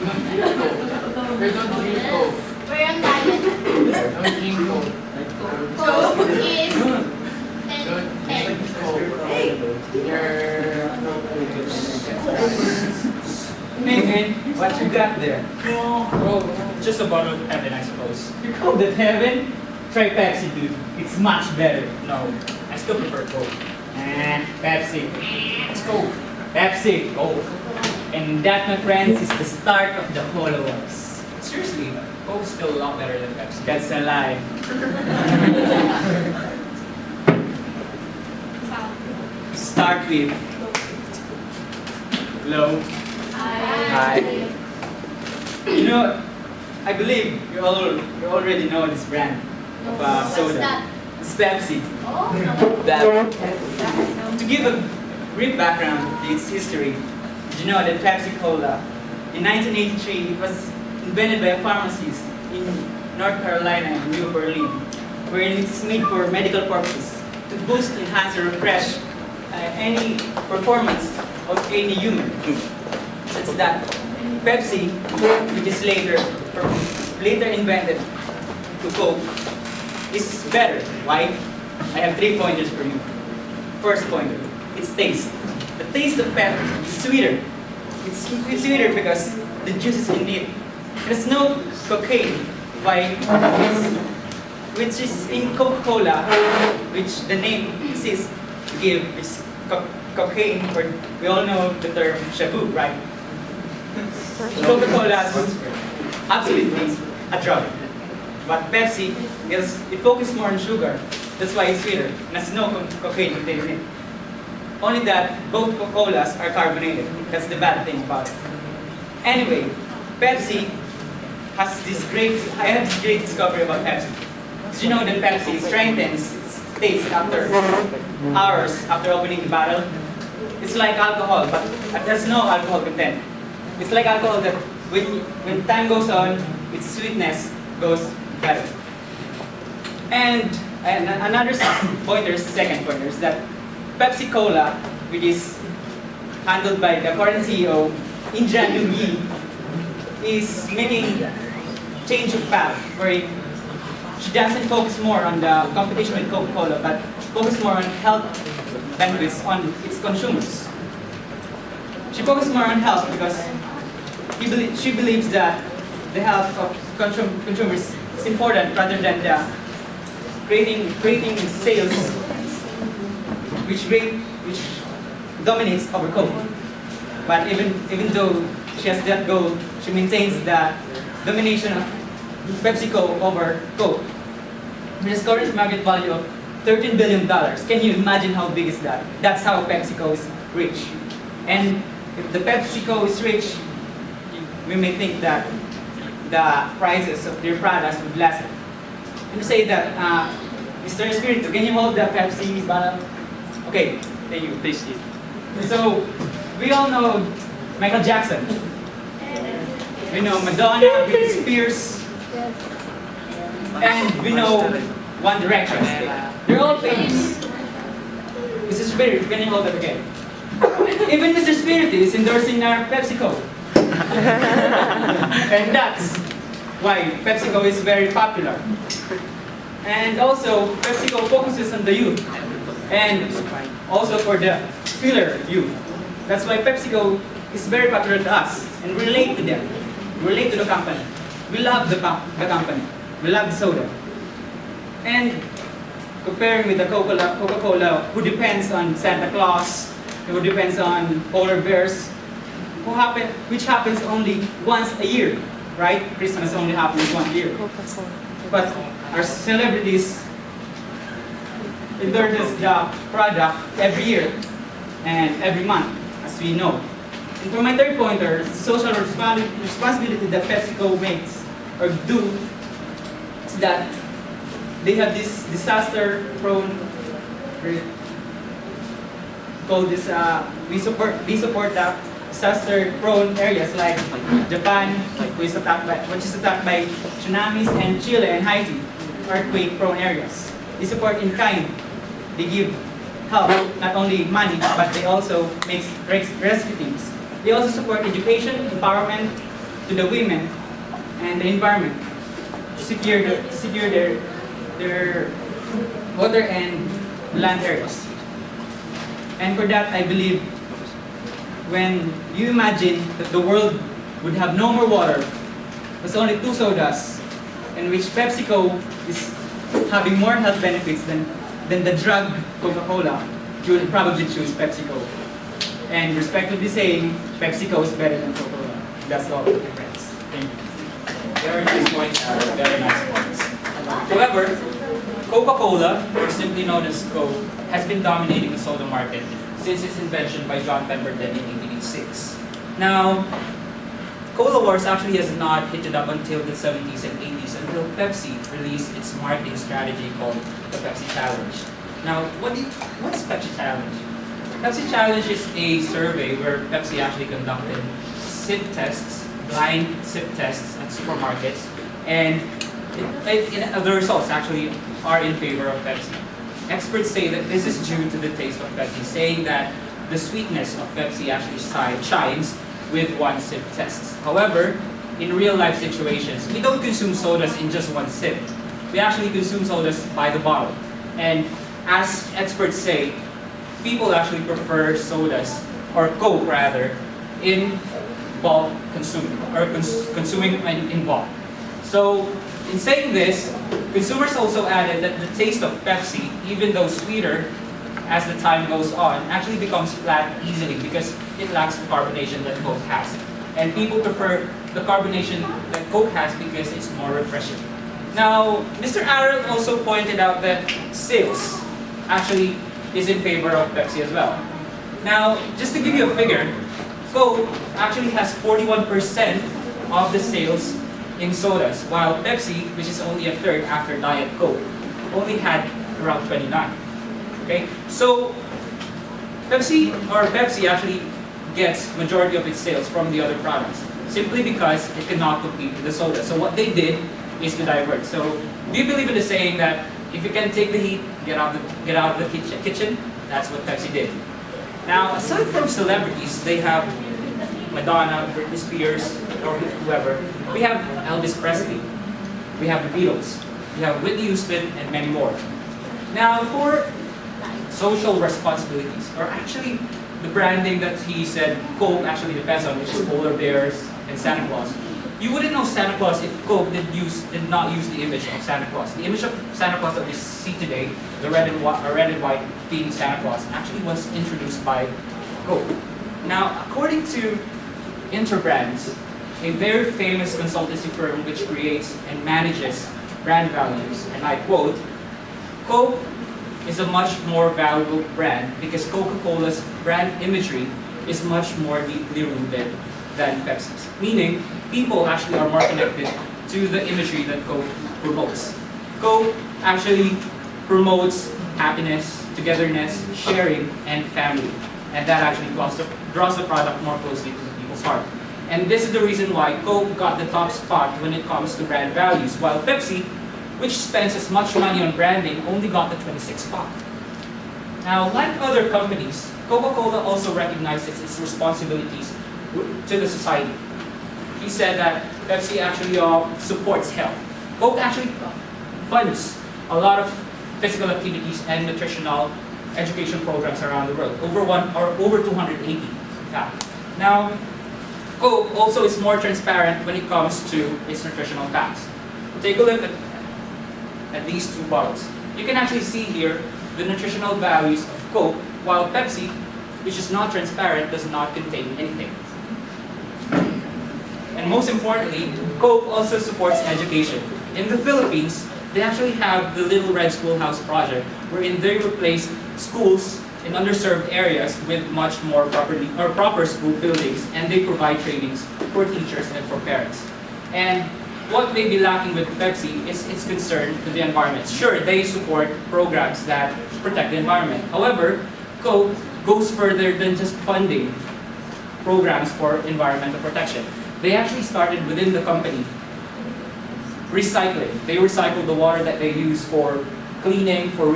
They don't drink Coke. We're on diet. Don't drink Coke. Coke is Don't drink Coke. Hey man, what you got there? Well, just a bottle of heaven, I suppose. You call that heaven? Try Pepsi, dude. It's much better. No, I still prefer Coke. Pepsi. Let's go. Pepsi. Coke. And that, my friends, is the start of the Holo Wars. Seriously, Coke's still a lot better than Pepsi. That's a lie. Start with low. Hi. You know, I believe you already know this brand of soda. It's Pepsi. To give a brief background to its history, did you know that Pepsi Cola, in 1983, it was invented by a pharmacist in North Carolina and New Berlin, wherein it's made for medical purposes to boost, enhance, or refresh any performance of any human. It's that Pepsi, which is later invented to Coke, is better. Why? I have 3 pointers for you. First pointer, its taste. The taste of Pepsi is sweeter. It's sweeter because the juice is in it. There's no cocaine. Why? Which is in Coca-Cola, which the name insists to give, which is cocaine, or we all know the term shabu, right? Coca-Cola is absolutely a drug. But Pepsi, it focuses more on sugar. That's why it's sweeter. And there's no cocaine contained in it. Only that both Coca-Colas are carbonated. That's the bad thing about it. Anyway, Pepsi has this great discovery about Pepsi. Did you know that Pepsi strengthens its taste after hours after opening the bottle? It's like alcohol, but there's no alcohol content. It's like alcohol that when time goes on, its sweetness goes better. And another second pointer is that Pepsi Cola, which is handled by the current CEO, Indra Nooyi, is making change of path, where she doesn't focus more on the competition with Coca-Cola, but focus more on health benefits on its consumers. She focuses more on health because she believes that the health of consumers is important rather than the creating sales, which dominates over Coke. But even though she has that goal, she maintains the domination of PepsiCo over Coke. With a current market value of $13 billion. Can you imagine how big is that? That's how PepsiCo is rich. And if the PepsiCo is rich, we may think that the prices of their products would lessen. Let me say that, Mr. Espiritu, can you hold the Pepsi bottle? Okay, thank you. Tasty. So, we all know Michael Jackson. We know Madonna, Britney Spears, and we know One Direction. They're all famous. Mr. Espiritu, can you hold it again? Even Mr. Espiritu is endorsing our PepsiCo. And that's why PepsiCo is very popular. And also, PepsiCo focuses on the youth. And also for the filler youth. That's why PepsiCo is very popular to us. And we relate to them. We relate to the company. We love the company. We love the soda. And comparing with the Coca-Cola, who depends on Santa Claus, who depends on polar bears, which happens only once a year, right? Christmas only happens once a year. But our celebrities endorses the product every year and every month, as we know. And for my third pointer, the social responsibility that PepsiCo makes or do is that they have this disaster-prone, called this. We support the disaster-prone areas like Japan, which is attacked by tsunamis, and Chile and Haiti, earthquake-prone areas. They support in kind. They give help, not only money, but they also make rescue teams. They also support education, empowerment, to the women and the environment to secure their water and land areas. And for that, I believe when you imagine that the world would have no more water, there's only 2 sodas, in which PepsiCo is having more health benefits than the drug Coca-Cola, you would probably choose PepsiCo. And respectively saying, PepsiCo is better than Coca-Cola. That's all, friends. Thank you. Very nice points, very nice points. However, Coca-Cola, or simply known as Coke, has been dominating the soda market since its invention by John Pemberton in 1886. Now, Cola Wars actually has not heated up until the 70s and 80s until Pepsi released its marketing strategy called the Pepsi Challenge. Now, what's Pepsi Challenge? Pepsi Challenge is a survey where Pepsi actually conducted sip tests, blind sip tests at supermarkets, and the results actually are in favor of Pepsi. Experts say that this is due to the taste of Pepsi, saying that the sweetness of Pepsi actually shines with 1 sip tests. However, in real life situations, we don't consume sodas in just 1 sip. We actually consume sodas by the bottle. And as experts say, people actually prefer sodas, or Coke rather, in bulk consuming, or consuming in bulk. So, in saying this, consumers also added that the taste of Pepsi, even though sweeter as the time goes on, actually becomes flat easily because it lacks the carbonation that Coke has. And people prefer the carbonation that Coke has because it's more refreshing. Now, Mr. Arrow also pointed out that sales actually is in favor of Pepsi as well. Now, just to give you a figure, Coke actually has 41% of the sales in sodas, while Pepsi, which is only a third after Diet Coke, only had around 29. Okay, so Pepsi actually gets majority of its sales from the other products, simply because it cannot compete with the soda. So what they did is to divert. So do you believe in the saying that if you can take the heat, get out of the kitchen? That's what Pepsi did. Now, aside from celebrities, they have Madonna, Britney Spears, or whoever. We have Elvis Presley. We have the Beatles. We have Whitney Houston, and many more. Now, for social responsibilities, or actually the branding that he said Coke actually depends on, which is polar bears and Santa Claus. You wouldn't know Santa Claus if Coke did not use the image of Santa Claus. The image of Santa Claus that we see today, the red and white themed Santa Claus, actually was introduced by Coke. Now, according to Interbrands, a very famous consultancy firm which creates and manages brand values, and I quote, Coke is a much more valuable brand because Coca-Cola's brand imagery is much more deeply rooted than Pepsi's. Meaning, people actually are more connected to the imagery that Coke promotes. Coke actually promotes happiness, togetherness, sharing, and family. And that actually draws the product more closely to the people's heart. And this is the reason why Coke got the top spot when it comes to brand values, while Pepsi, which spends as much money on branding, only got the 26th spot. Now, like other companies, Coca-Cola also recognizes its responsibilities to the society. He said that Pepsi actually supports health. Coke actually funds a lot of physical activities and nutritional education programs around the world, over 280 in fact. Now, Coke also is more transparent when it comes to its nutritional facts. Take a look at these 2 bottles. You can actually see here the nutritional values of Coke, while Pepsi, which is not transparent, does not contain anything. And most importantly, Coke also supports education. In the Philippines, they actually have the Little Red Schoolhouse project, wherein they replace schools in underserved areas with much more proper school buildings, and they provide trainings for teachers and for parents. And what may be lacking with Pepsi is its concern to the environment. Sure, they support programs that protect the environment. However, Coke goes further than just funding programs for environmental protection. They actually started within the company recycling. They recycle the water that they use for cleaning, for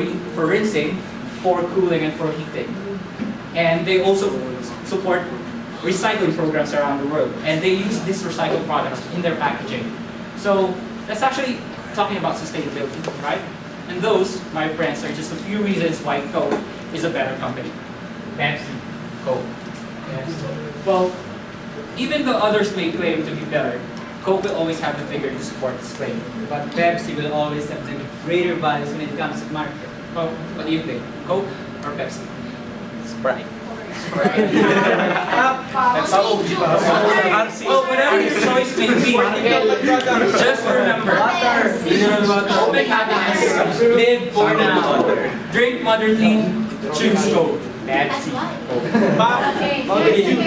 rinsing, for cooling, and for heating. And they also support recycling programs around the world, and they use these recycled products in their packaging. So that's actually talking about sustainability, right? And those, my friends, are just a few reasons why Coke is a better company. Pepsi. Coke. Well, even though others may claim to be better, Coke will always have the figure to support this claim. But Pepsi will always have the greater values when it comes to market. Well, what do you think? Coke or Pepsi? Sprite. That's all. Well, whatever your choice may be, just remember, open happiness, live for now, drink moderately, choose Coke. That's why. Okay.